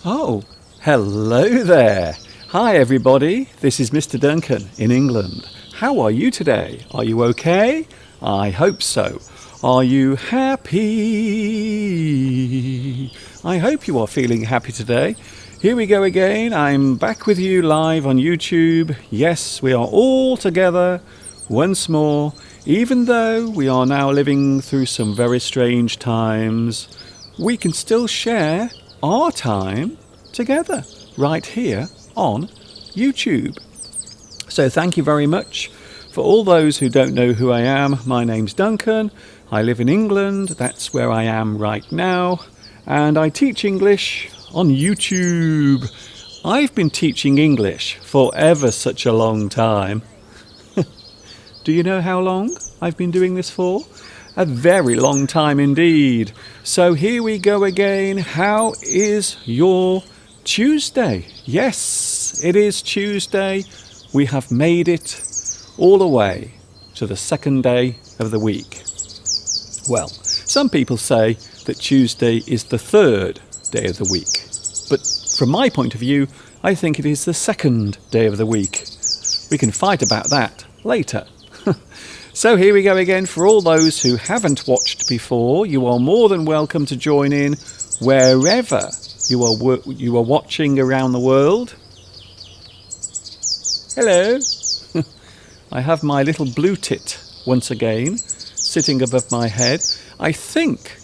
Oh, hello there. Hi everybody, this is Mr. Duncan in England. How are you today? Are you okay? I hope so. Are you happy? I hope you are feeling happy today. Here we go again. I'm back with you live on YouTube. Yes, we are all together once more, even though we are now living through some very strange times. We can still share our time together right here on YouTube. So thank you very much. For all those who don't know who I am, my name's Duncan. I live in England. That's where I am right now. And I teach English on YouTube. I've been teaching English for ever such a long time. Do you know how long I've been doing this for? A very long time indeed. So here we go again. How is your Tuesday? Yes, it is Tuesday. We have made it all the way to the second day of the week. Well, some people say that Tuesday is the third day of the week. But from my point of view, I think it is the second day of the week. We can fight about that later. So here we go again. For all those who haven't watched before, you are more than welcome to join in wherever you are watching around the world. Hello. I have my little blue tit once again sitting above my head. I think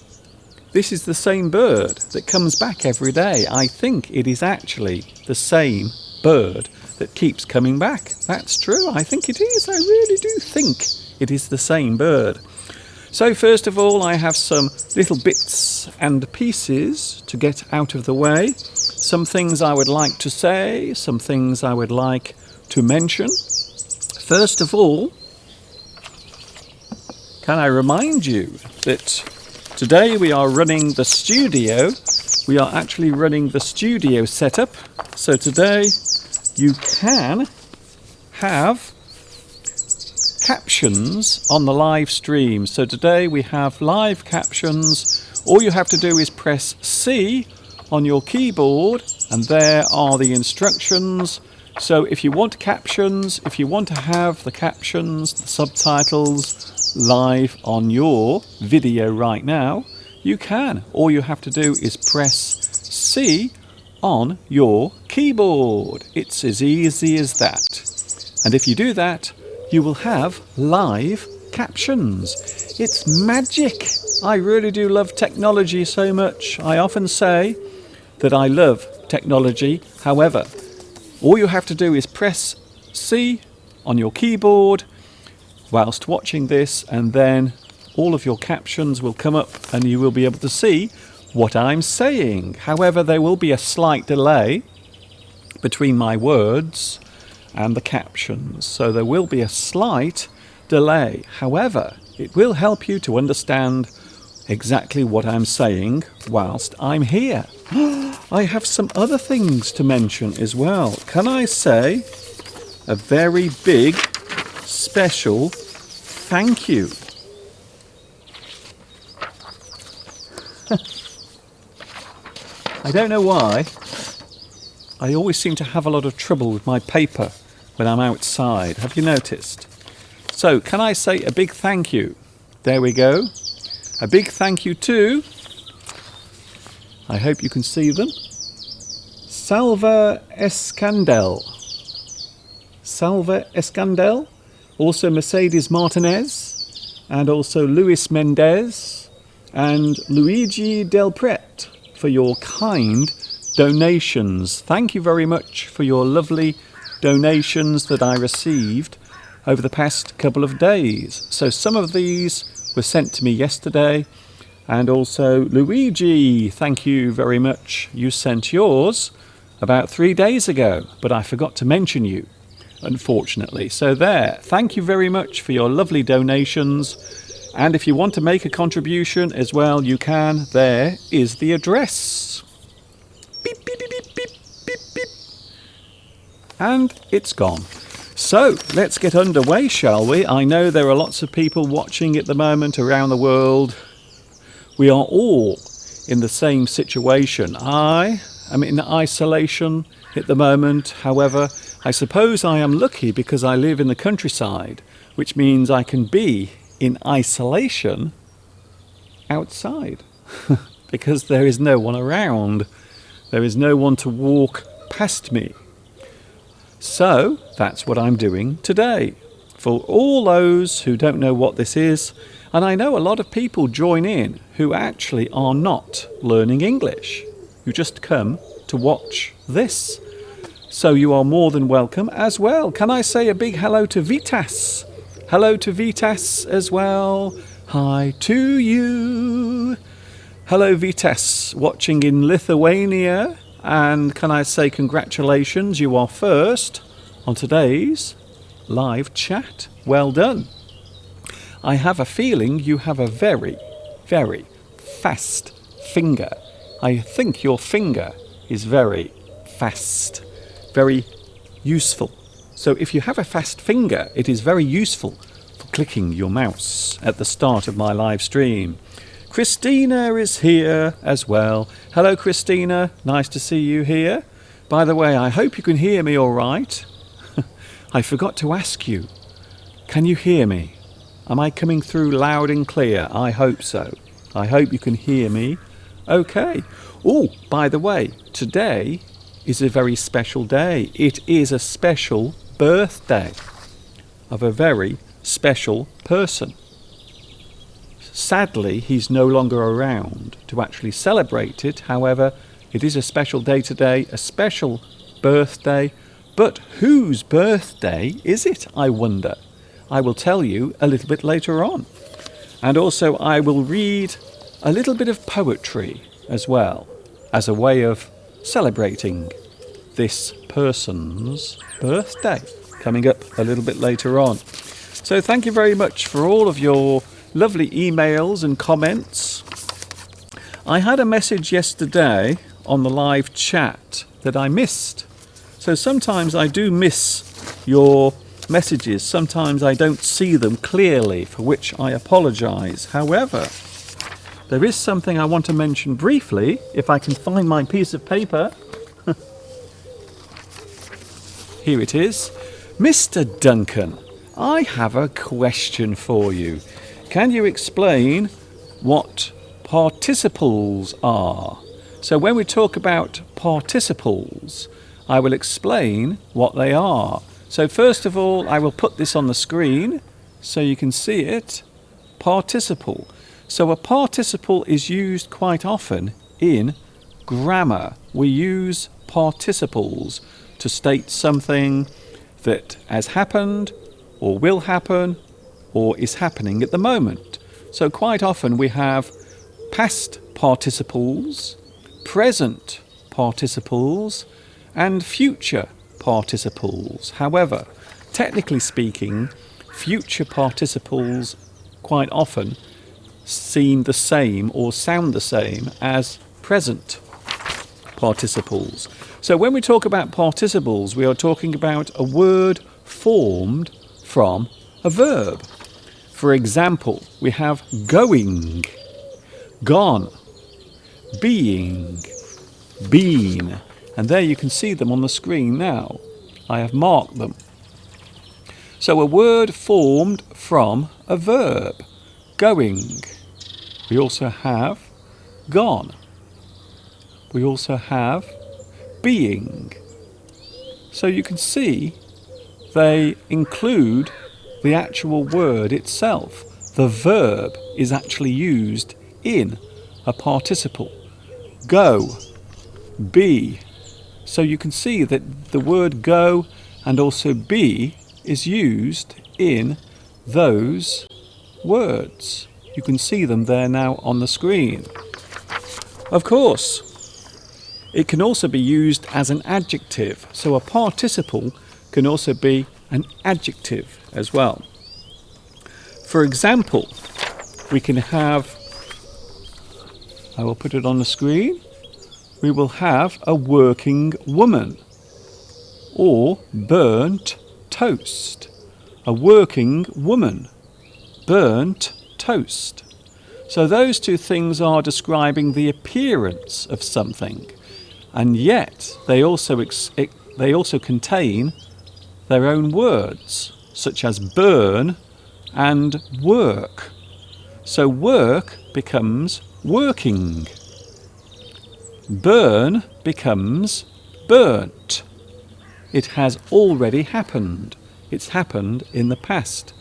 this is the same bird that comes back every day. I think it is actually the same bird that keeps coming back. That's true. I think it is. I really do think it is the same bird. So first of all, I have some little bits and pieces to get out of the way. Some things I would like to say, some things I would like to mention. First of all, can I remind you that today we are running the studio. We are actually running the studio setup. So today you can have captions on the live stream. So today we have live captions. All you have to do is press C on your keyboard and there are the instructions. So if you want captions, if you want to have the captions, the subtitles live on your video right now, you can. All you have to do is press C on your keyboard. It's as easy as that. And if you do that, you will have live captions. It's magic. I really do love technology so much. I often say that I love technology. However, all you have to do is press C on your keyboard whilst watching this, and then all of your captions will come up and you will be able to see what I'm saying. However, there will be a slight delay between my words and the captions, so there will be a slight delay. However, it will help you to understand exactly what I'm saying whilst I'm here. I have some other things to mention as well. Can I say a very big special thank you? I don't know why. I always seem to have a lot of trouble with my paper when I'm outside. Have you noticed? So, can I say a big thank you? There we go. A big thank you to, I hope you can see them, Salva Escandel. Salva Escandel. Also Mercedes Martinez. And also Luis Mendez. And Luigi Del Pret for your kind donations. Thank you very much for your lovely donations that I received over the past couple of days. So some of these were sent to me yesterday, and also Luigi, thank you very much. You sent yours about 3 days ago, but I forgot to mention you, unfortunately. So there, thank you very much for your lovely donations. And if you want to make a contribution as well, you can. There is the address. Beep, beep, beep, beep, beep, beep, beep. And it's gone. So let's get underway, shall we? I know there are lots of people watching at the moment around the world. We are all in the same situation. I am in isolation at the moment. However, I suppose I am lucky because I live in the countryside, which means I can be in isolation outside because there is no one around. There is no one to walk past me. So that's what I'm doing today. For all those who don't know what this is, and I know a lot of people join in who actually are not learning English, who just come to watch this. So you are more than welcome as well. Can I say a big hello to Vitas? Hello to Vitas as well. Hi to you. Hello Vitas, watching in Lithuania. And can I say congratulations, you are first on today's live chat. Well done. I have a feeling you have a very, very fast finger. I think your finger is very fast, very useful. So if you have a fast finger, it is very useful for clicking your mouse at the start of my live stream. Christina is here as well. Hello Christina, nice to see you here. By the way, I hope you can hear me all right. I forgot to ask you, can you hear me? Am I coming through loud and clear? I hope so. I hope you can hear me. Okay. Oh, by the way, today is a very special day. It is a special birthday of a very special person. Sadly, he's no longer around to actually celebrate it. However, it is a special day today, a special birthday. But whose birthday is it, I wonder? I will tell you a little bit later on. And also I will read a little bit of poetry as well, as a way of celebrating this person's birthday, coming up a little bit later on. So thank you very much for all of your lovely emails and comments. I had a message yesterday on the live chat that I missed. So sometimes I do miss your messages. Sometimes I don't see them clearly, for which I apologise. However, there is something I want to mention briefly, if I can find my piece of paper. Here it is. Mr. Duncan, I have a question for you. Can you explain what participles are? So when we talk about participles, I will explain what they are. So first of all, I will put this on the screen so you can see it. Participle. So a participle is used quite often in grammar. We use participles to state something that has happened or will happen or is happening at the moment. So quite often we have past participles, present participles, and future participles. However, technically speaking, future participles quite often seem the same or sound the same as present participles. So when we talk about participles, we are talking about a word formed from a verb. For example, we have going, gone, being, been. And there you can see them on the screen now. I have marked them. So a word formed from a verb. Going. We also have gone. We also have being. So you can see they include the actual word itself. The verb is actually used in a participle. Go, be. So you can see that the word go and also be is used in those words. You can see them there now on the screen. Of course, it can also be used as an adjective. So a participle can also be an adjective as well. For example, we can have, I will put it on the screen, we will have a working woman or burnt toast. A working woman, burnt toast. So those two things are describing the appearance of something. and yet they also contain their own words, such as burn and work. So work becomes working. Burn becomes burnt. It has already happened. It's happened in the past.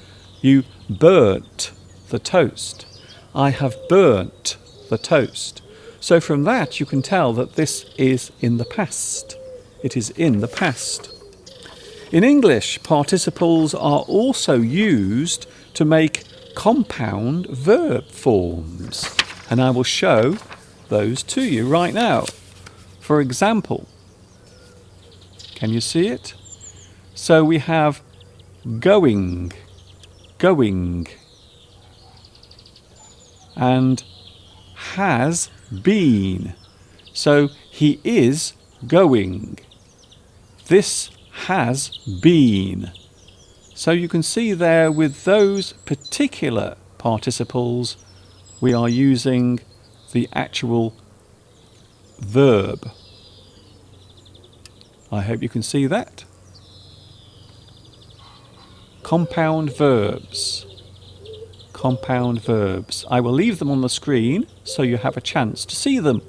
You burnt the toast. I have burnt the toast. So from that you can tell that this is in the past. It is in the past. In English, participles are also used to make compound verb forms, and I will show those to you right now. For example, can you see it? So we have going, going, and has been. So he is going. This has been. So you can see there with those particular participles we are using the actual verb. I hope you can see that. Compound verbs. Compound verbs. I will leave them on the screen so you have a chance to see them.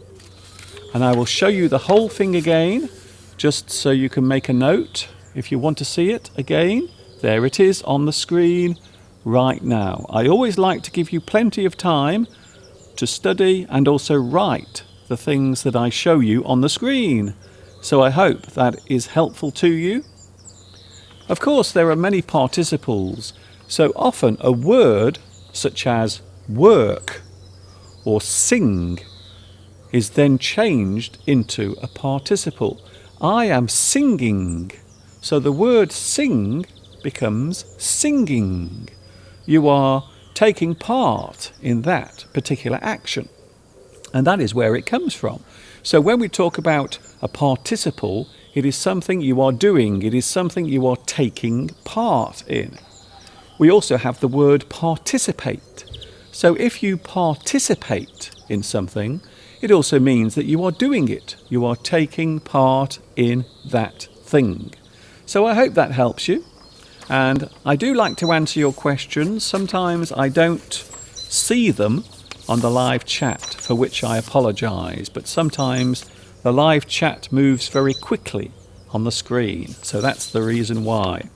And I will show you the whole thing again, just so you can make a note if you want to see it again. There it is on the screen right now. I always like to give you plenty of time to study and also write the things that I show you on the screen. So I hope that is helpful to you. Of course, there are many participles. So often a word such as work or sing is then changed into a participle. I am singing. So the word sing becomes singing. You are taking part in that particular action. And that is where it comes from. So when we talk about a participle, it is something you are doing. It is something you are taking part in. We also have the word participate. So if you participate in something, it also means that you are doing it. You are taking part in that thing. So I hope that helps you. And I do like to answer your questions. Sometimes I don't see them on the live chat, for which I apologise. But sometimes the live chat moves very quickly on the screen. So that's the reason why.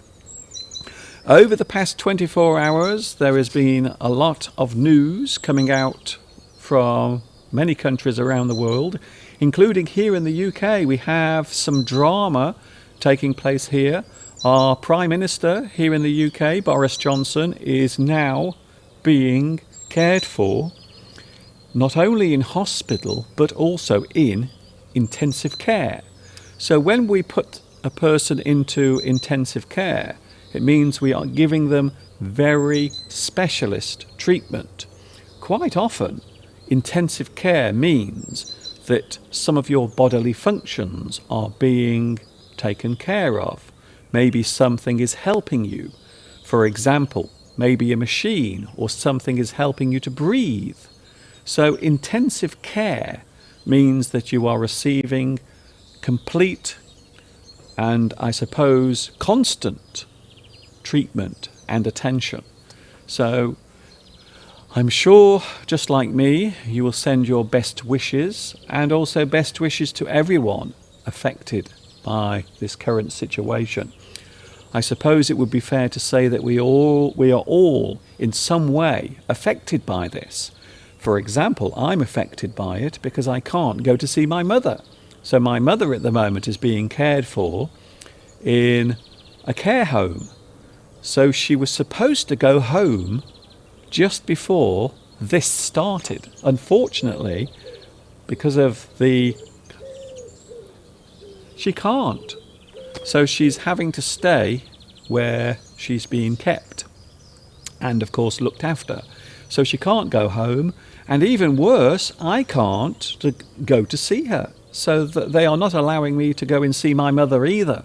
Over the past 24 hours, there has been a lot of news coming out from many countries around the world, including here in the UK. We have some drama taking place here. Our Prime Minister here in the UK, Boris Johnson, is now being cared for, not only in hospital, but also in intensive care. So when we put a person into intensive care, it means we are giving them very specialist treatment. Quite often, intensive care means that some of your bodily functions are being taken care of. Maybe something is helping you. For example, maybe a machine or something is helping you to breathe. So intensive care means that you are receiving complete and, I suppose, constant treatment and attention. So I'm sure, just like me, you will send your best wishes, and also best wishes to everyone affected by this current situation. I suppose it would be fair to say that we are all in some way affected by this. For example, I'm affected by it because I can't go to see my mother. So my mother at the moment is being cared for in a care home. So she was supposed to go home just before this started. Unfortunately, because of she can't. So she's having to stay where she's being kept and, of course, looked after. So she can't go home, and even worse, I can't go to see her. So that they are not allowing me to go and see my mother either.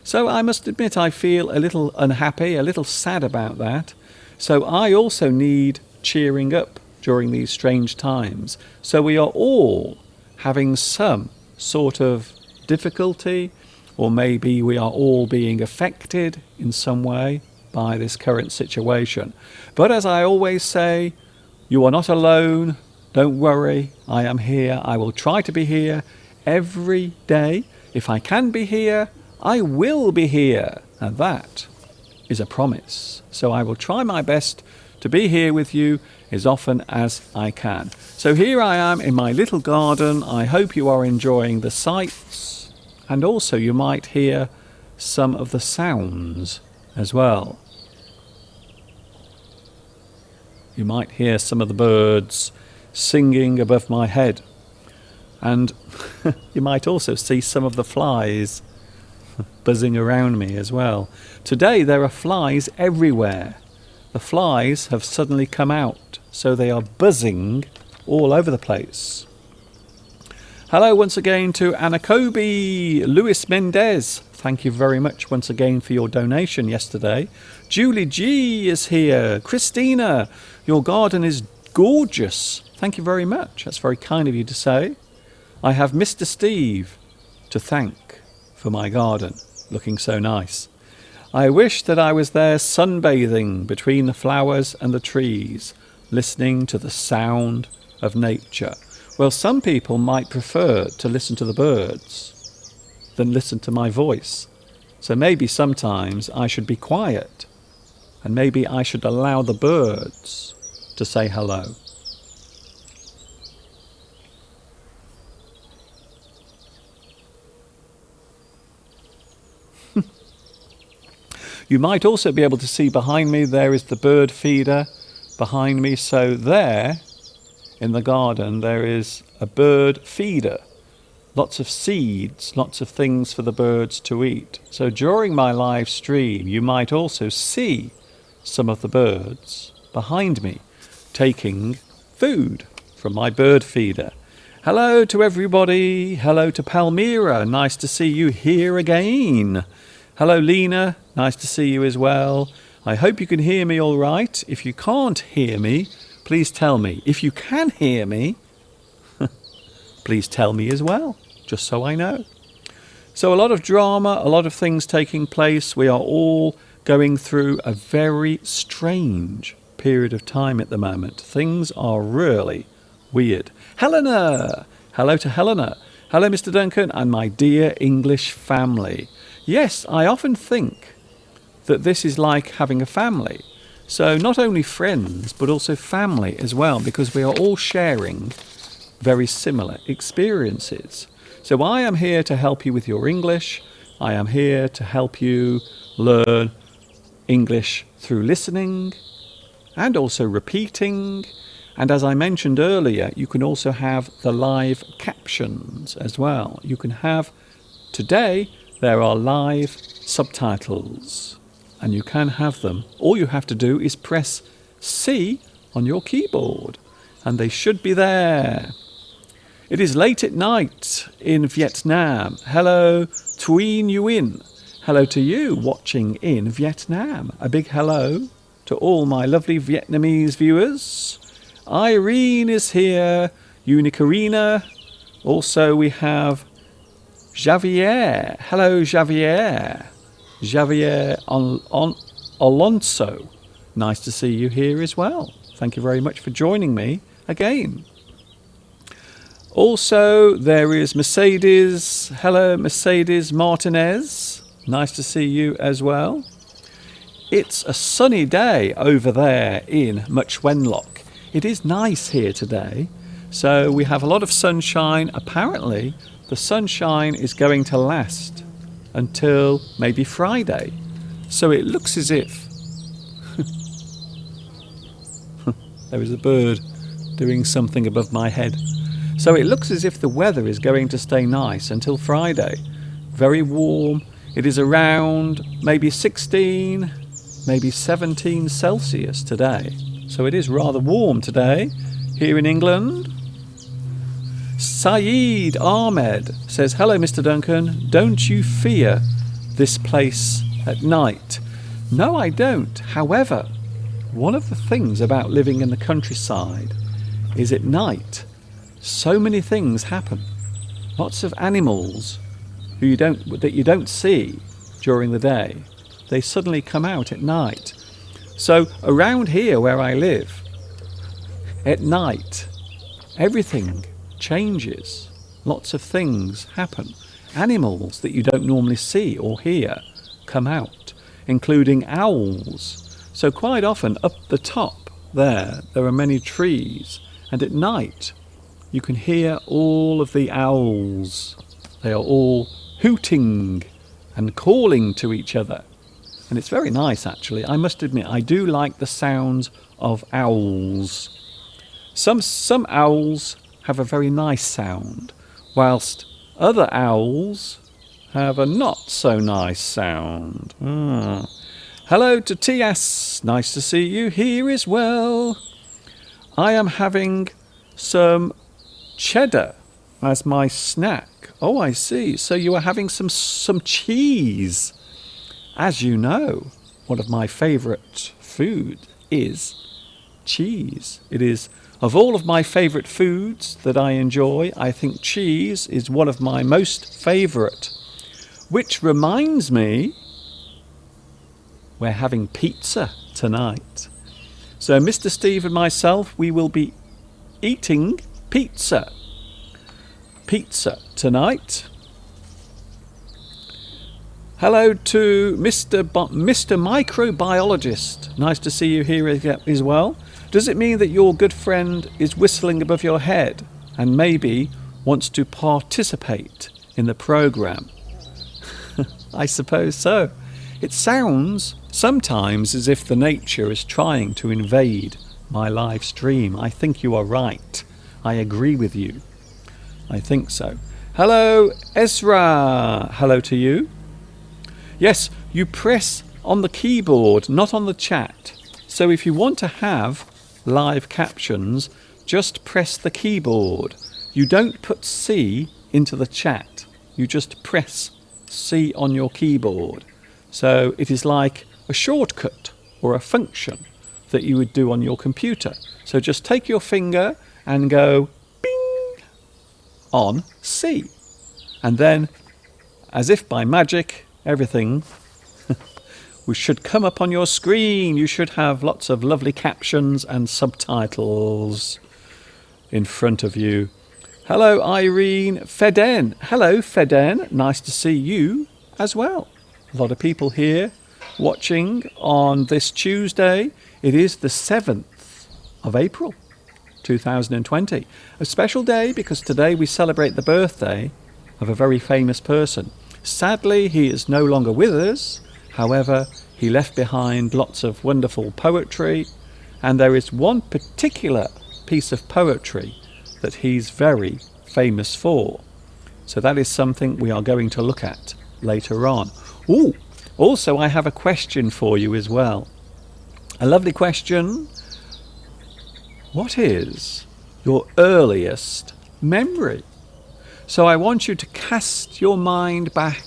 So I must admit I feel a little unhappy, a little sad about that. So I also need cheering up during these strange times. So we are all having some sort of difficulty, or maybe we are all being affected in some way by this current situation. But as I always say, you are not alone. Don't worry, I am here. I will try to be here every day. If I can be here, I will be here. And that is a promise. So I will try my best to be here with you as often as I can. So here I am in my little garden. I hope you are enjoying the sights, and also you might hear some of the sounds as well. You might hear some of the birds singing above my head, and you might also see some of the flies buzzing around me as well. Today there are flies everywhere. The flies have suddenly come out, so they are buzzing all over the place. Hello once again to Anakobi, Luis Mendez. Thank you very much once again for your donation yesterday. Julie G is here. Christina, your garden is gorgeous. Thank you very much. That's very kind of you to say. I have Mr. Steve to thank for my garden, looking so nice. I wish that I was there sunbathing between the flowers and the trees, listening to the sound of nature. Well, some people might prefer to listen to the birds than listen to my voice. So maybe sometimes I should be quiet, and maybe I should allow the birds to say hello. You might also be able to see behind me, there is the bird feeder behind me. So there in the garden there is a bird feeder. Lots of seeds, lots of things for the birds to eat. So during my live stream you might also see some of the birds behind me taking food from my bird feeder. Hello to everybody. Hello to Palmyra. Nice to see you here again. Hello Lena, nice to see you as well. I hope you can hear me all right. If you can't hear me, please tell me. If you can hear me, please tell me as well, just so I know. So a lot of drama, a lot of things taking place. We are all going through a very strange period of time at the moment. Things are really weird. Helena, hello to Helena. Hello Mr. Duncan and my dear English family. Yes, I often think that this is like having a family. So not only friends, but also family as well, because we are all sharing very similar experiences. So I am here to help you with your English. I am here to help you learn English through listening and also repeating. And as I mentioned earlier, you can also have the live captions as well. You can have, today, there are live subtitles, and you can have them. All you have to do is press C on your keyboard, and they should be there. It is late at night in Vietnam. Hello, Thuy Nguyen. Hello to you watching in Vietnam. A big hello to all my lovely Vietnamese viewers. Irene is here. Unicorina. Also we have Javier. Hello, Javier. Javier Alonso. Nice to see you here as well. Thank you very much for joining me again. Also, there is Mercedes. Hello, Mercedes Martinez. Nice to see you as well. It's a sunny day over there in Much Wenlock. It is nice here today. So we have a lot of sunshine. Apparently, the sunshine is going to last until maybe Friday. So it looks as if there is a bird doing something above my head. So it looks as if the weather is going to stay nice until Friday. Very warm. It is around maybe 16, maybe 17 Celsius today. So it is rather warm today here in England. Saeed Ahmed says, hello Mr. Duncan, don't you fear this place at night? No, I don't. However, one of the things about living in the countryside is at night so many things happen. Lots of animals that you don't see during the day. They suddenly come out at night. So around here where I live, at night, everything changes. Lots of things happen. Animals that you don't normally see or hear come out, including owls. So quite often up the top there are many trees, and at night you can hear all of the owls. They are all hooting and calling to each other. And it's very nice, actually. I must admit, I do like the sounds of owls. Some owls have a very nice sound, whilst other owls have a not so nice sound. Hello to TS. Nice to see you here as well. I am having some cheddar as my snack. Oh, I see. So you are having some cheese. As you know, one of my favourite food is cheese. It is, of all of my favourite foods that I enjoy, I think cheese is one of my most favourite. Which reminds me, we're having pizza tonight. So Mr. Steve and myself, we will be eating pizza. Pizza tonight. Hello to Mr. Microbiologist. Nice to see you here as well. Does it mean that your good friend is whistling above your head and maybe wants to participate in the program? I suppose so. It sounds sometimes as if the nature is trying to invade my live stream. I think you are right. I agree with you. I think so. Hello, Ezra. Hello to you. Yes, you press on the keyboard, not on the chat. So if you want to have live captions, just press the keyboard. You don't put C into the chat. You just press C on your keyboard. So it is like a shortcut or a function that you would do on your computer. So just take your finger and go bing on C. And then, as if by magic, everything we should come up on your screen. You should have lots of lovely captions and subtitles in front of you. Hello, Irene Feden. Hello, Feden. Nice to see you as well. A lot of people here watching on this Tuesday. It is the 7th of April, 2020. A special day because today we celebrate the birthday of a very famous person. Sadly, he is no longer with us. However, he left behind lots of wonderful poetry, and there is one particular piece of poetry that he's very famous for. So that is something we are going to look at later on. Ooh, also I have a question for you as well. A lovely question. What is your earliest memory? So I want you to cast your mind back.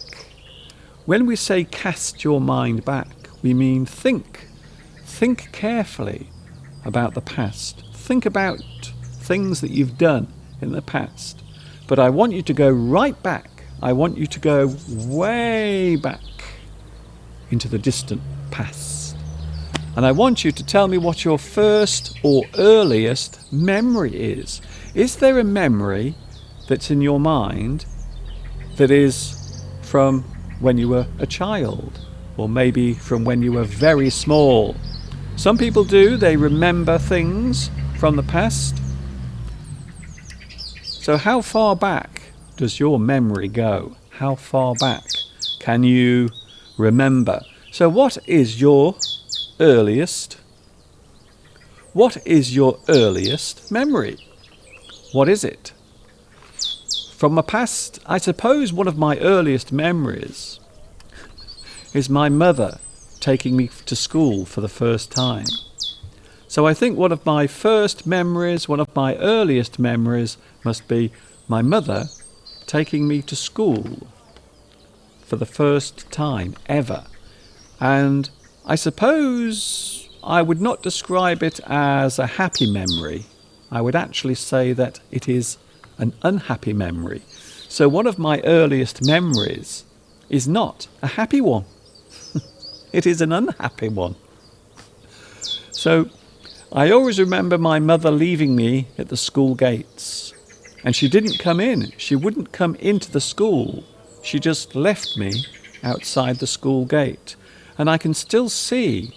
When we say cast your mind back, we mean think. Think carefully about the past. Think about things that you've done in the past. But I want you to go right back. I want you to go way back into the distant past. And I want you to tell me what your first or earliest memory is. Is there a memory that's in your mind that is from when you were a child, or maybe from when you were very small? Some people do, they remember things from the past. So how far back does your memory go? How far back can you remember? So what is your earliest memory? What is it? From the past, I suppose one of my earliest memories is my mother taking me to school for the first time. So I think one of my first memories, one of my earliest memories must be my mother taking me to school for the first time ever. And I suppose I would not describe it as a happy memory. I would actually say that it is an unhappy memory. So one of my earliest memories is not a happy one. It is an unhappy one. So I always remember my mother leaving me at the school gates. And she didn't come in. She wouldn't come into the school. She just left me outside the school gate. And I can still see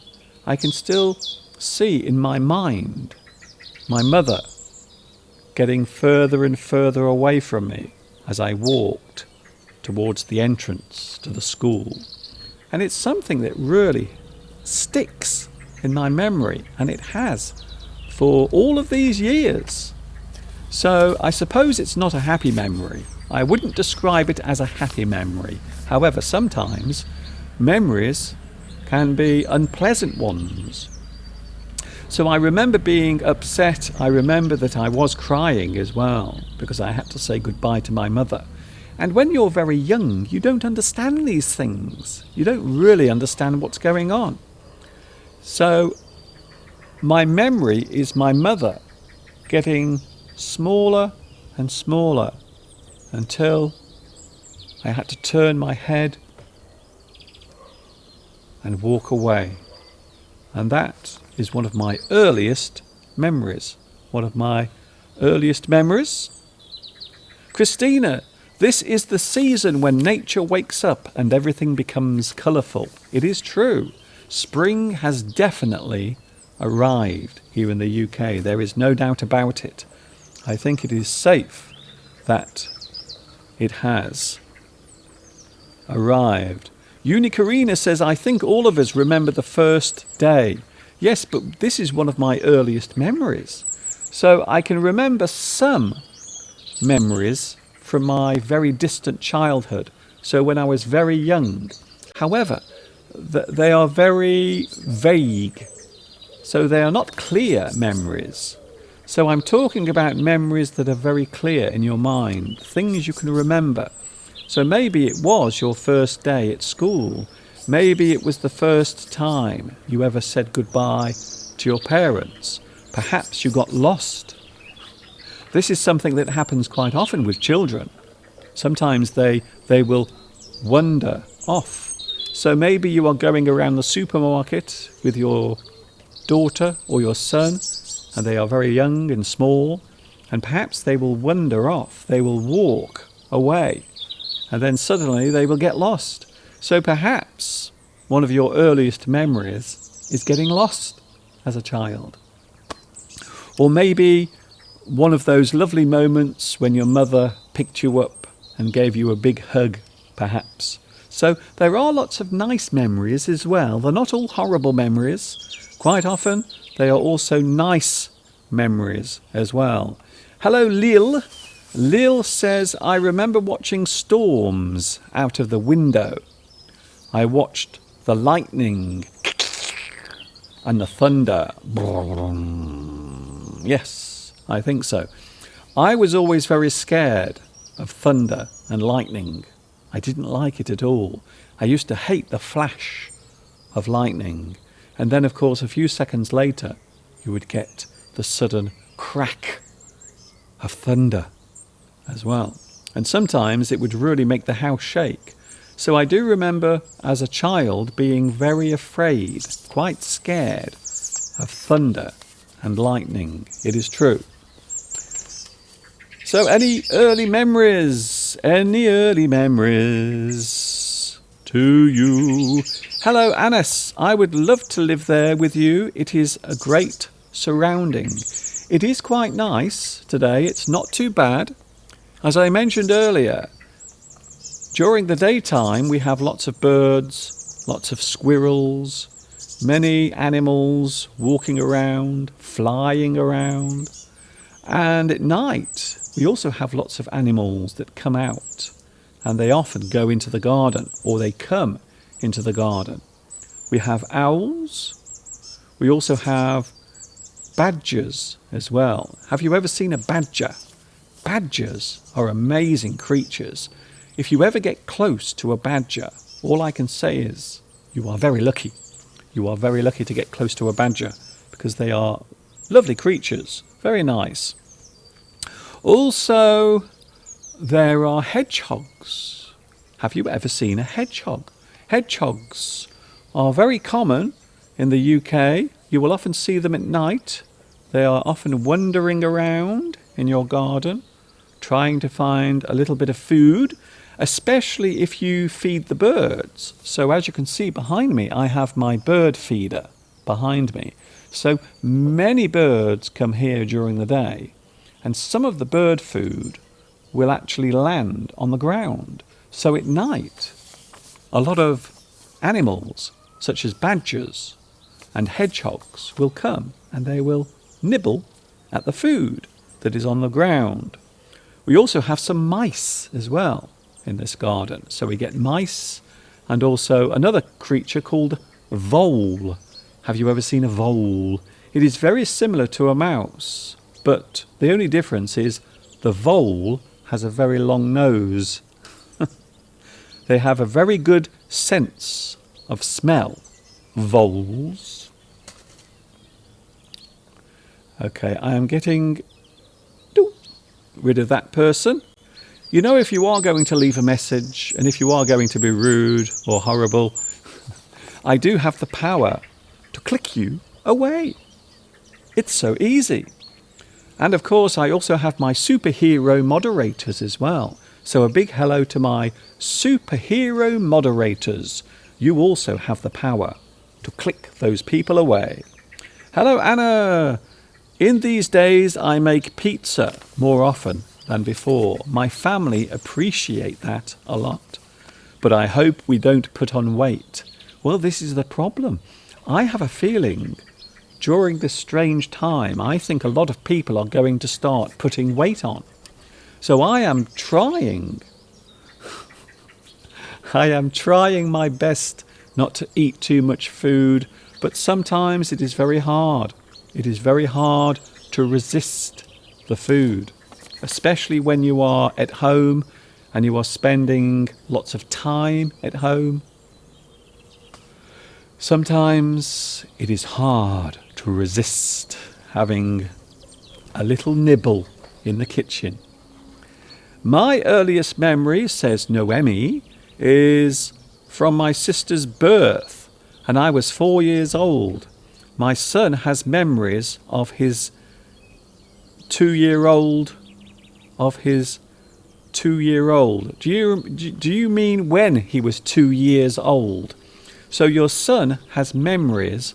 in my mind my mother getting further and further away from me as I walked towards the entrance to the school. And it's something that really sticks in my memory, and it has for all of these years. So I suppose it's not a happy memory. I wouldn't describe it as a happy memory. However, sometimes memories can be unpleasant ones. So I remember being upset. I remember that I was crying as well because I had to say goodbye to my mother. And when you're very young, you don't understand these things. You don't really understand what's going on. So my memory is my mother getting smaller and smaller until I had to turn my head and walk away. And that is one of my earliest memories. One of my earliest memories. Christina, this is the season when nature wakes up and everything becomes colourful. It is true. Spring has definitely arrived here in the UK. There is no doubt about it. I think it is safe that it has arrived. Unicorina says, I think all of us remember the first day. Yes, but this is one of my earliest memories. So I can remember some memories from my very distant childhood. So when I was very young. However, they are very vague. So they are not clear memories. So I'm talking about memories that are very clear in your mind. Things you can remember. So maybe it was your first day at school. Maybe it was the first time you ever said goodbye to your parents. Perhaps you got lost. This is something that happens quite often with children. Sometimes they will wander off. So maybe you are going around the supermarket with your daughter or your son, and they are very young and small, and perhaps they will wander off. They will walk away, and then suddenly they will get lost. So perhaps one of your earliest memories is getting lost as a child. Or maybe one of those lovely moments when your mother picked you up and gave you a big hug, perhaps. So there are lots of nice memories as well. They're not all horrible memories. Quite often they are also nice memories as well. Hello, Lil. Lil says, I remember watching storms out of the window. I watched the lightning and the thunder. Yes, I think so. I was always very scared of thunder and lightning. I didn't like it at all. I used to hate the flash of lightning. And then, of course, a few seconds later, you would get the sudden crack of thunder as well. And sometimes it would really make the house shake. So I do remember as a child being very afraid, quite scared of thunder and lightning. It is true. So any early memories? Any early memories to you? Hello, Anas. I would love to live there with you. It is a great surrounding. It is quite nice today. It's not too bad. As I mentioned earlier, during the daytime we have lots of birds, lots of squirrels, many animals walking around, flying around. And at night we also have lots of animals that come out, and they often go into the garden, or they come into the garden. We have owls. We also have badgers as well. Have you ever seen a badger? Badgers are amazing creatures. If you ever get close to a badger, all I can say is you are very lucky. You are very lucky to get close to a badger, because they are lovely creatures, very nice. Also, there are hedgehogs. Have you ever seen a hedgehog? Hedgehogs are very common in the UK. You will often see them at night. They are often wandering around in your garden, trying to find a little bit of food, especially if you feed the birds. So as you can see behind me, I have my bird feeder behind me. So many birds come here during the day, and some of the bird food will actually land on the ground. So at night, a lot of animals, such as badgers and hedgehogs, will come and they will nibble at the food that is on the ground. We also have some mice as well in this garden. So we get mice and also another creature called vole. Have you ever seen a vole? It is very similar to a mouse, but the only difference is the vole has a very long nose. They have a very good sense of smell, voles. Okay, I am getting rid of that person. You know, if you are going to leave a message and if you are going to be rude or horrible, I do have the power to click you away. It's so easy. And of course, I also have my superhero moderators as well. So a big hello to my superhero moderators. You also have the power to click those people away. Hello, Anna. In these days, I make pizza more often than before. My family appreciate that a lot. But I hope we don't put on weight. Well, this is the problem. I have a feeling during this strange time, I think a lot of people are going to start putting weight on. So I am trying my best not to eat too much food, but sometimes it is very hard. It is very hard to resist the food, especially when you are at home and you are spending lots of time at home. Sometimes it is hard to resist having a little nibble in the kitchen. My earliest memory, says Noemi, is from my sister's birth, and I was 4 years old. My son has memories of his 2-year-old. Do you mean when he was 2 years old? So your son has memories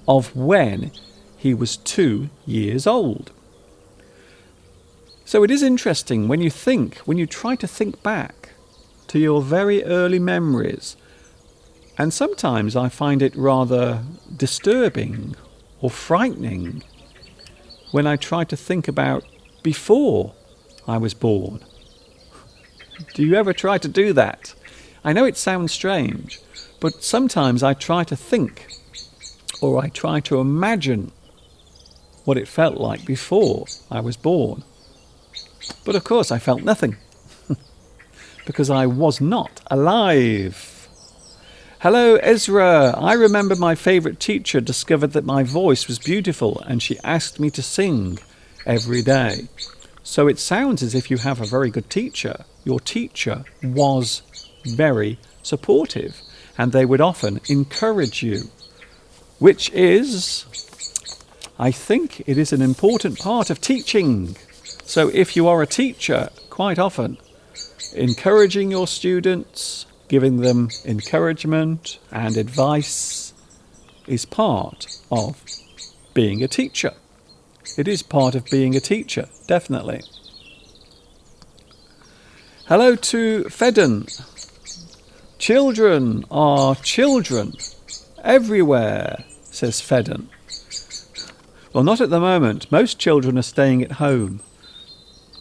of when he was 2 years old. So it is interesting when you try to think back to your very early memories. And sometimes I find it rather disturbing or frightening when I try to think about before I was born. Do you ever try to do that? I know it sounds strange, but sometimes I try to think or I try to imagine what it felt like before I was born. But of course I felt nothing because I was not alive. Hello, Ezra. I remember my favourite teacher discovered that my voice was beautiful and she asked me to sing every day. So it sounds as if you have a very good teacher. Your teacher was very supportive and they would often encourage you, which is, I think it is an important part of teaching. So if you are a teacher, quite often, encouraging your students, giving them encouragement and advice is part of being a teacher. It is part of being a teacher, definitely. Hello to Fedden. Children are children everywhere, says Fedden. Well, not at the moment. Most children are staying at home.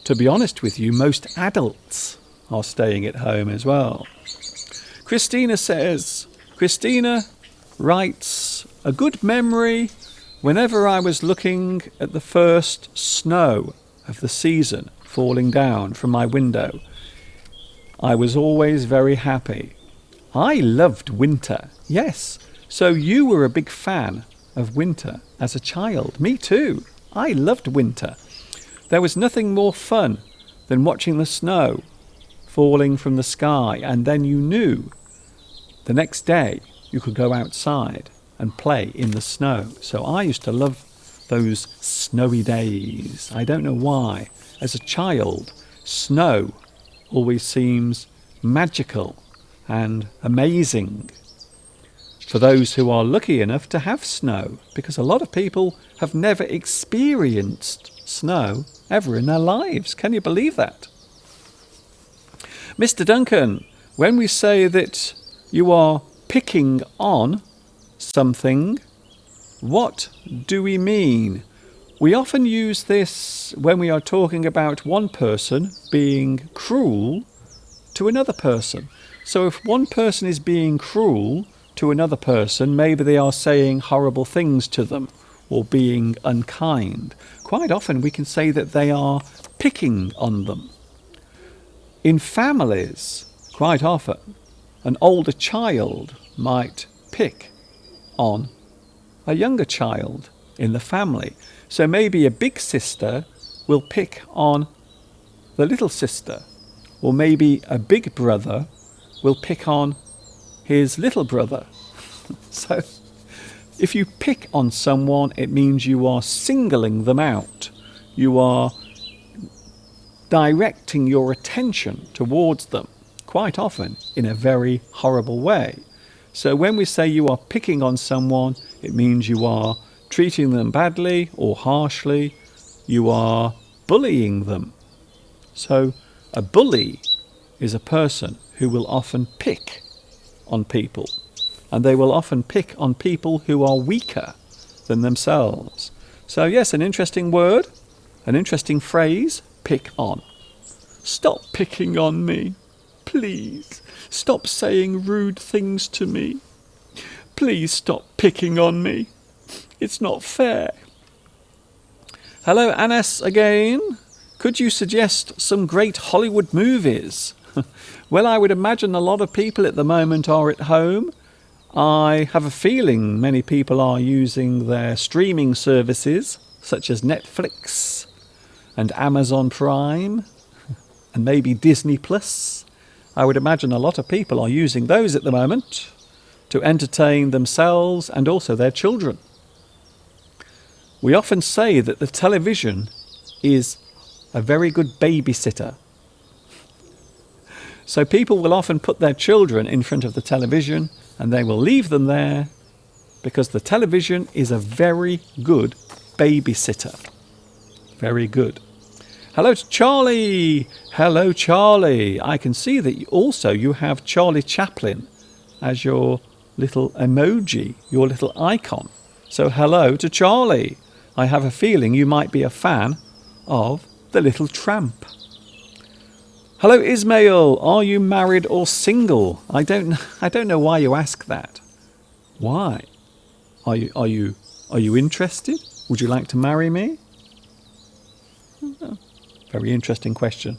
To be honest with you, most adults are staying at home as well. Christina writes, a good memory whenever I was looking at the first snow of the season falling down from my window. I was always very happy. I loved winter, yes. So you were a big fan of winter as a child. Me too. I loved winter. There was nothing more fun than watching the snow falling from the sky, and then you knew the next day you could go outside and play in the snow. So I used to love those snowy days. I don't know why. As a child, snow always seems magical and amazing for those who are lucky enough to have snow, because a lot of people have never experienced snow ever in their lives. Can you believe that? Mr. Duncan, when we say that you are picking on something, what do we mean? We often use this when we are talking about one person being cruel to another person. So if one person is being cruel to another person, maybe they are saying horrible things to them or being unkind. Quite often we can say that they are picking on them. In families, quite often, an older child might pick on a younger child in the family. So maybe a big sister will pick on the little sister, or maybe a big brother will pick on his little brother. So if you pick on someone, it means you are singling them out. You are directing your attention towards them, quite often in a very horrible way. So when we say you are picking on someone, it means you are treating them badly or harshly. You are bullying them. So a bully is a person who will often pick on people, and they will often pick on people who are weaker than themselves. So yes, an interesting word, an interesting phrase, pick on. Stop picking on me, please. Stop saying rude things to me. Please stop picking on me. It's not fair. Hello, Anas again. Could you suggest some great Hollywood movies? Well, I would imagine a lot of people at the moment are at home. I have a feeling many people are using their streaming services, such as Netflix and Amazon Prime and maybe Disney Plus. I would imagine a lot of people are using those at the moment to entertain themselves and also their children. We often say that the television is a very good babysitter. So people will often put their children in front of the television and they will leave them there because the television is a very good babysitter. Very good. Hello to Charlie. Hello, Charlie. I can see that you have Charlie Chaplin as your little emoji, your little icon. So hello to Charlie. I have a feeling you might be a fan of The Little Tramp. Hello, Ismail. Are you married or single? I don't know why you ask that. Why? Are you interested? Would you like to marry me? Very interesting question.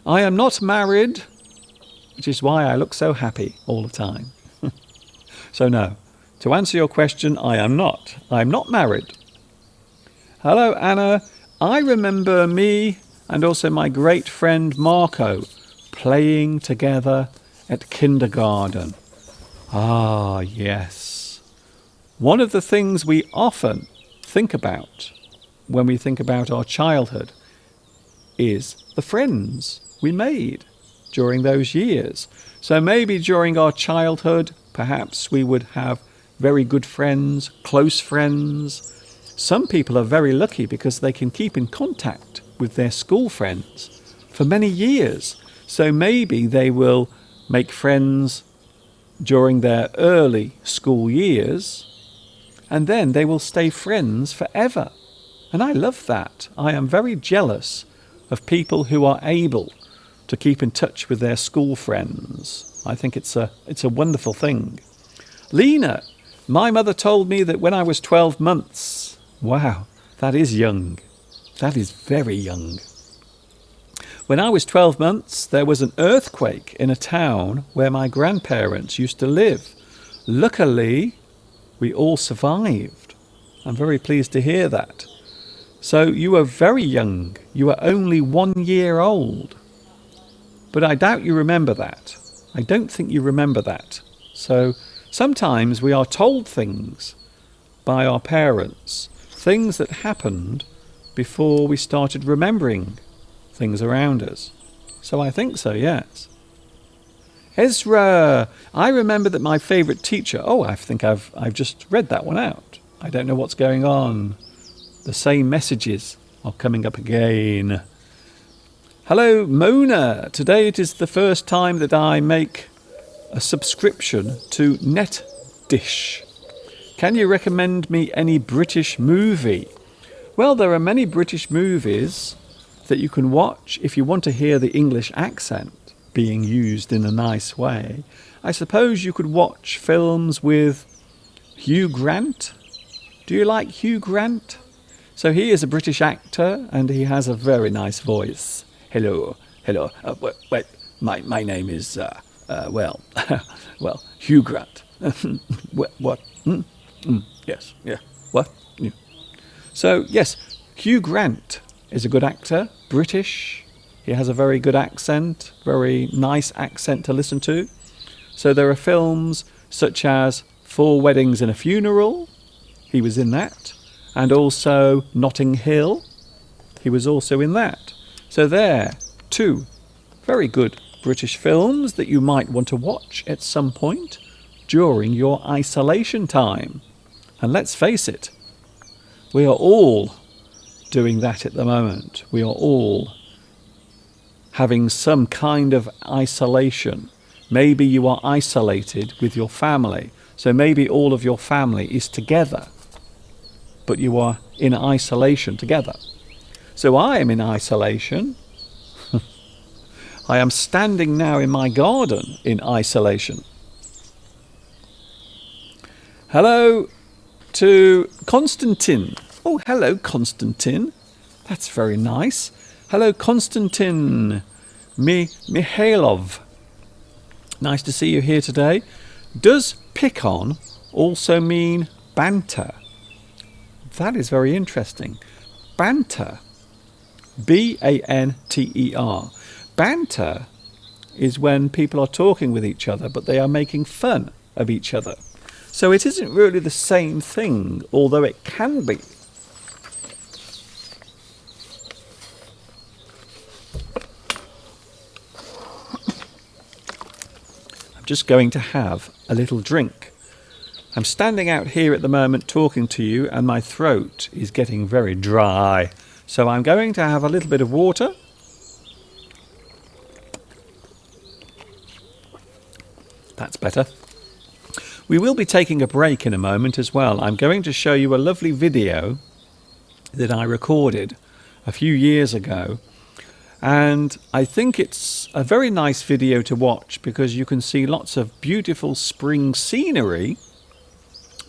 I am not married, which is why I look so happy all the time. So no, to answer your question, I am not. I'm not married. Hello, Anna. I remember me and also my great friend Marco playing together at kindergarten. Ah, yes. One of the things we often think about when we think about our childhood is the friends we made during those years. So maybe during our childhood, perhaps we would have very good friends, close friends. Some people are very lucky because they can keep in contact with their school friends for many years. So maybe they will make friends during their early school years and then they will stay friends forever. And I love that. I am very jealous of people who are able to keep in touch with their school friends. I think it's a wonderful thing. Lena, my mother told me that when I was 12 months. Wow, that is young. That is very young. When I was 12 months, there was an earthquake in a town where my grandparents used to live. Luckily, we all survived. I'm very pleased to hear that. So you were very young. You were only 1 year old. But I doubt you remember that. I don't think you remember that. So sometimes we are told things by our parents, things that happened before we started remembering things around us. So I think so, yes. Ezra, I remember that my favourite teacher... Oh, I think I've just read that one out. I don't know what's going on. The same messages are coming up again. Hello, Mona. Today it is the first time that I make a subscription to NetDish. Can you recommend me any British movie? Well, there are many British movies that you can watch if you want to hear the English accent being used in a nice way. I suppose you could watch films with Hugh Grant. Do you like Hugh Grant? So he is a British actor and he has a very nice voice. Hello. Wait. My name is well, Hugh Grant. What? Yes. Yeah. What? Yeah. So yes, Hugh Grant is a good actor, British. He has a very good accent, very nice accent to listen to. So there are films such as 4 Weddings and a Funeral. He was in that. And also Notting Hill. He was also in that. So there, 2 very good British films that you might want to watch at some point during your isolation time. And let's face it, we are all doing that at the moment. We are all having some kind of isolation. Maybe you are isolated with your family. So maybe all of your family is together, but you are in isolation together. So I am in isolation. I am standing now in my garden in isolation. Hello to Konstantin. Oh, hello, Konstantin. That's very nice. Hello, Konstantin Mikhailov. Nice to see you here today. Does pick on also mean banter? That is very interesting. Banter. B-A-N-T-E-R. Banter is when people are talking with each other, but they are making fun of each other. So it isn't really the same thing, although it can be. I'm just going to have a little drink. I'm standing out here at the moment talking to you, and my throat is getting very dry. So I'm going to have a little bit of water. That's better. We will be taking a break in a moment as well. I'm going to show you a lovely video that I recorded a few years ago. And I think it's a very nice video to watch because you can see lots of beautiful spring scenery,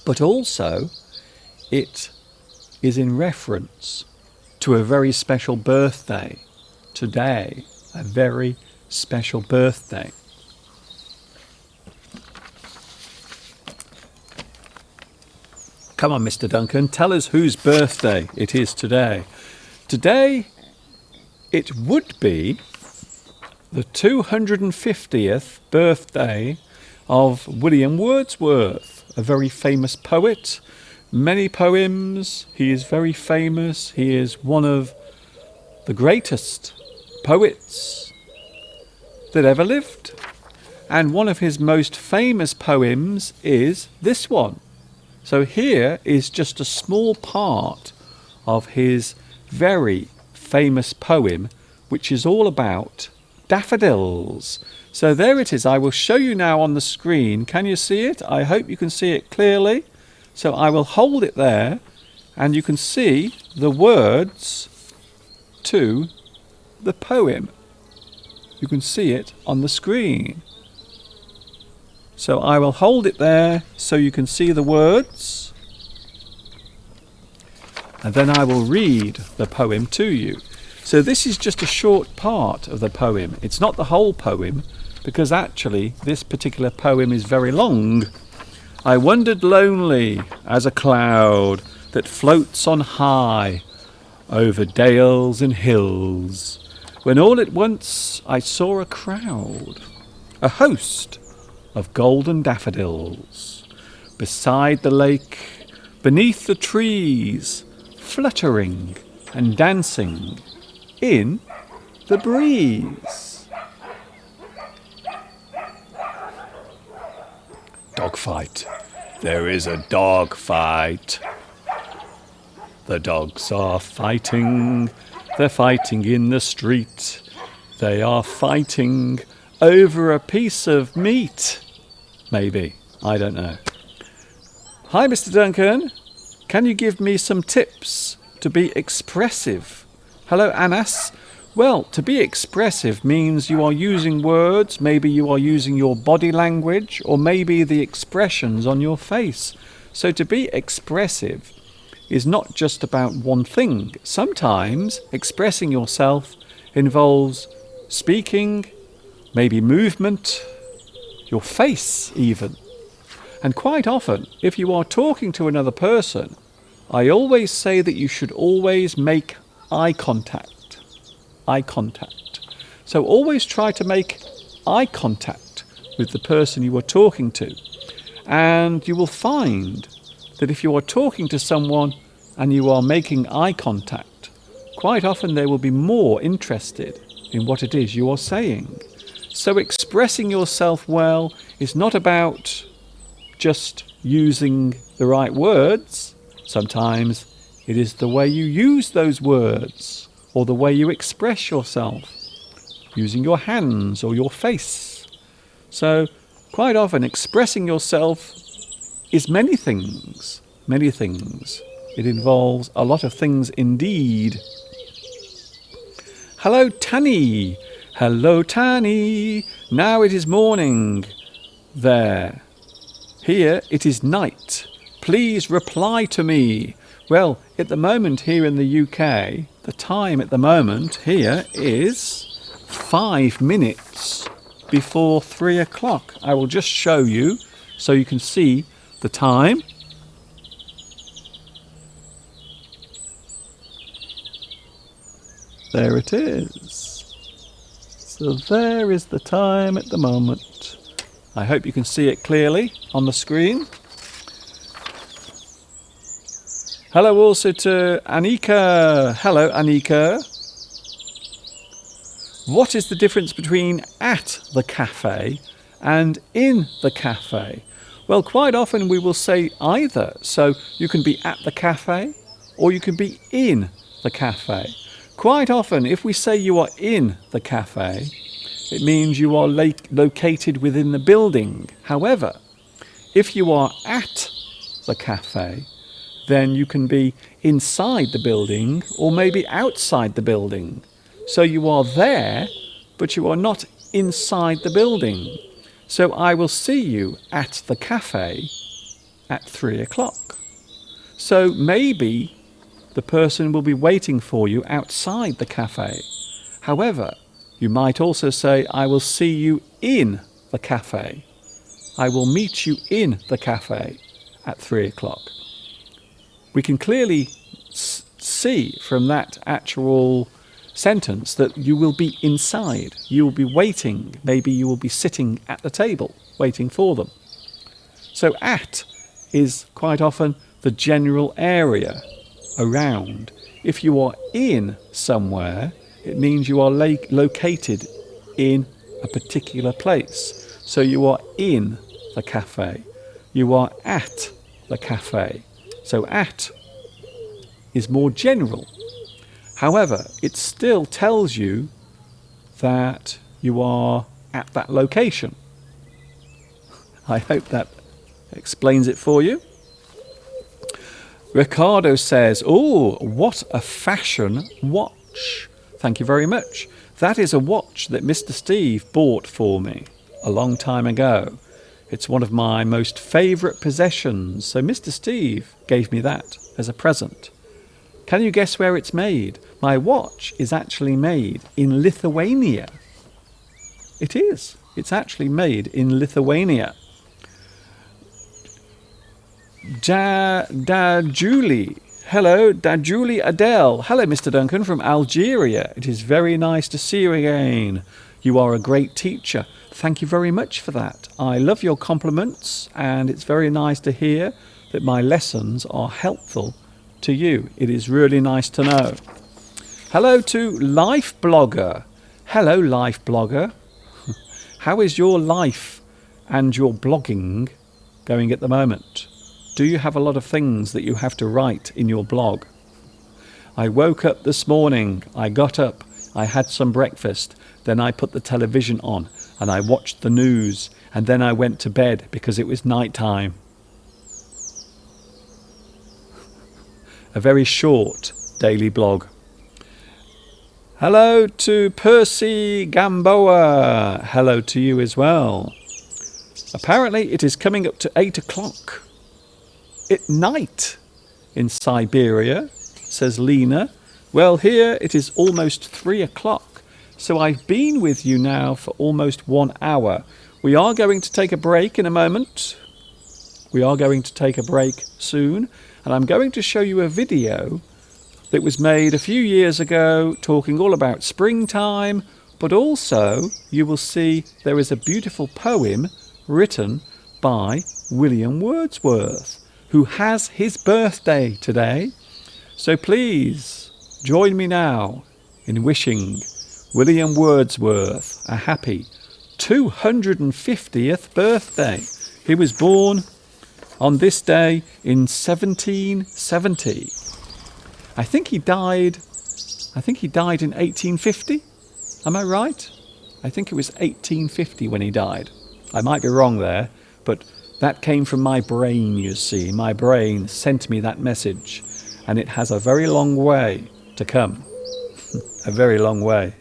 but also it is in reference to a very special birthday today. A very special birthday. Come on, Mr. Duncan, tell us whose birthday it is today. Today, it would be the 250th birthday of William Wordsworth, a very famous poet. Many poems. He is very famous. He is one of the greatest poets that ever lived. And one of his most famous poems is this one. So here is just a small part of his very famous poem, which is all about daffodils. So there it is. I will show you now on the screen. Can you see it? I hope you can see it clearly. So I will hold it there and you can see the words to the poem. You can see it on the screen. So I will hold it there so you can see the words, and then I will read the poem to you. So this is just a short part of the poem. It's not the whole poem, because actually this particular poem is very long. I wandered lonely as a cloud that floats on high over dales and hills, when all at once I saw a crowd, a host of golden daffodils, beside the lake, beneath the trees, fluttering and dancing in the breeze. Dogfight. There is a dog fight. The dogs are fighting. They're fighting in the street. They are fighting over a piece of meat. Maybe. I don't know. Hi, Mr. Duncan. Can you give me some tips to be expressive? Hello, Anas. Well, to be expressive means you are using words, maybe you are using your body language, or maybe the expressions on your face. So to be expressive is not just about one thing. Sometimes expressing yourself involves speaking, maybe movement, your face even. And quite often, if you are talking to another person, I always say that you should always make eye contact. Eye contact. So always try to make eye contact with the person you are talking to. And you will find that if you are talking to someone and you are making eye contact, quite often they will be more interested in what it is you are saying. So expressing yourself well is not about just using the right words. Sometimes it is the way you use those words or the way you express yourself, using your hands or your face. So quite often expressing yourself is many things, many things. It involves a lot of things indeed. Hello, Tanny. Hello, Tanny. Now it is morning. There. Here it is night. Please reply to me. Well, at the moment here in the UK, the time at the moment here is 5 minutes before 3 o'clock. I will just show you so you can see the time. There it is. So there is the time at the moment. I hope you can see it clearly on the screen. Hello also to Anika. Hello, Anika. What is the difference between at the cafe and in the cafe? Well, quite often we will say either. So you can be at the cafe or you can be in the cafe. Quite often, if we say you are in the cafe, it means you are located within the building. However, if you are at the cafe, then you can be inside the building or maybe outside the building. So you are there, but you are not inside the building. So I will see you at the cafe at 3 o'clock. So maybe the person will be waiting for you outside the cafe. However, you might also say, I will see you in the cafe. I will meet you in the cafe at 3 o'clock. We can clearly see from that actual sentence that you will be inside. You will be waiting. Maybe you will be sitting at the table waiting for them. So at is quite often the general area around. If you are in somewhere, it means you are located in a particular place. So you are in the cafe. You are at the cafe. So at is more general. However, it still tells you that you are at that location. I hope that explains it for you. Ricardo says, oh, what a fashion watch. Thank you very much. That is a watch that Mr. Steve bought for me a long time ago. It's one of my most favourite possessions. So Mr. Steve gave me that as a present. Can you guess where it's made? My watch is actually made in Lithuania. It is. It's actually made in Lithuania. Julie. Hello, Dajuli Adele. Hello, Mr. Duncan from Algeria. It is very nice to see you again. You are a great teacher. Thank you very much for that. I love your compliments, and it's very nice to hear that my lessons are helpful to you. It is really nice to know. Hello to Life Blogger. Hello, Life Blogger. How is your life and your blogging going at the moment? Do you have a lot of things that you have to write in your blog? I woke up this morning, I got up, I had some breakfast, then I put the television on and I watched the news, and then I went to bed because it was night time. A very short daily blog. Hello to Percy Gamboa. Hello to you as well. Apparently it is coming up to 8 o'clock at night in Siberia, says Lena. Well, here it is almost 3 o'clock. So I've been with you now for almost 1 hour. We are going to take a break in a moment. We are going to take a break soon. And I'm going to show you a video that was made a few years ago talking all about springtime. But also you will see there is a beautiful poem written by William Wordsworth, who has his birthday today. So please join me now in wishing William Wordsworth a happy 250th birthday. He was born on this day in 1770. I think he died in 1850. Am I right? I think it was 1850 when he died. I might be wrong there, but that came from my brain, you see. My brain sent me that message, and it has a very long way to come. A very long way.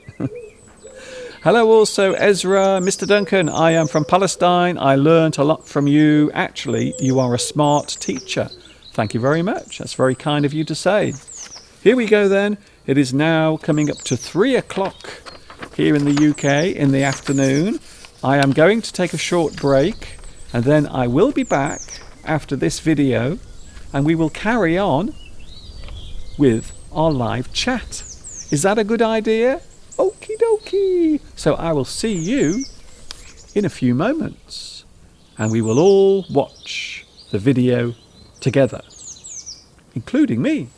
Hello also, Ezra. Mr. Duncan, I am from Palestine. I learnt a lot from you. Actually, you are a smart teacher. Thank you very much. That's very kind of you to say. Here we go then. It is now coming up to 3 o'clock here in the UK in the afternoon. I am going to take a short break, and then I will be back after this video, and we will carry on with our live chat. Is that a good idea? Okie dokie. So I will see you in a few moments, and we will all watch the video together, including me.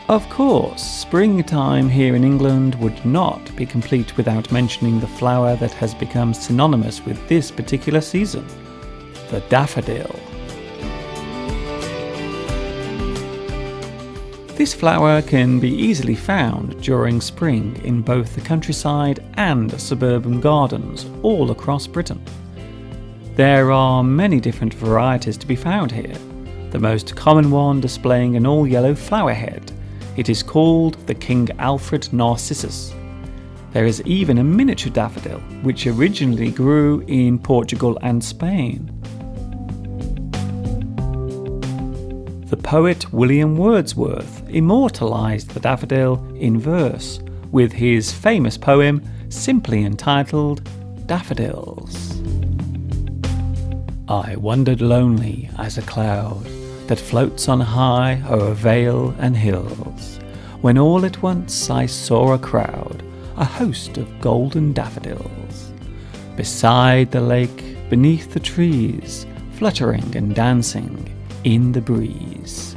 Of course, springtime here in England would not be complete without mentioning the flower that has become synonymous with this particular season, the daffodil. This flower can be easily found during spring in both the countryside and suburban gardens all across Britain. There are many different varieties to be found here, the most common one displaying an all-yellow flower head. It is called the King Alfred Narcissus. There is even a miniature daffodil, which originally grew in Portugal and Spain. The poet William Wordsworth immortalised the daffodil in verse with his famous poem simply entitled Daffodils. I wandered lonely as a cloud that floats on high o'er vale and hills, when all at once I saw a crowd, a host of golden daffodils. Beside the lake beneath the trees, fluttering and dancing in the breeze.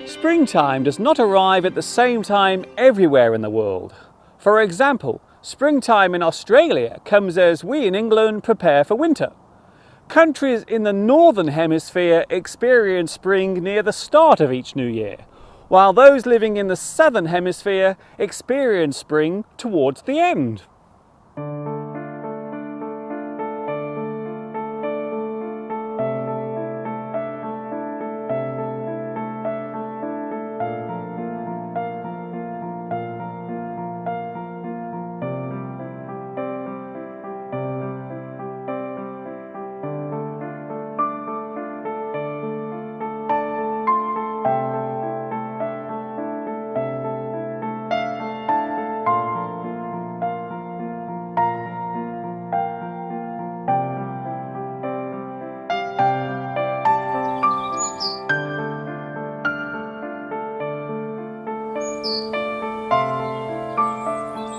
Springtime does not arrive at the same time everywhere in the world. For example, springtime in Australia comes as we in England prepare for winter. Countries in the northern hemisphere experience spring near the start of each new year, while those living in the southern hemisphere experience spring towards the end.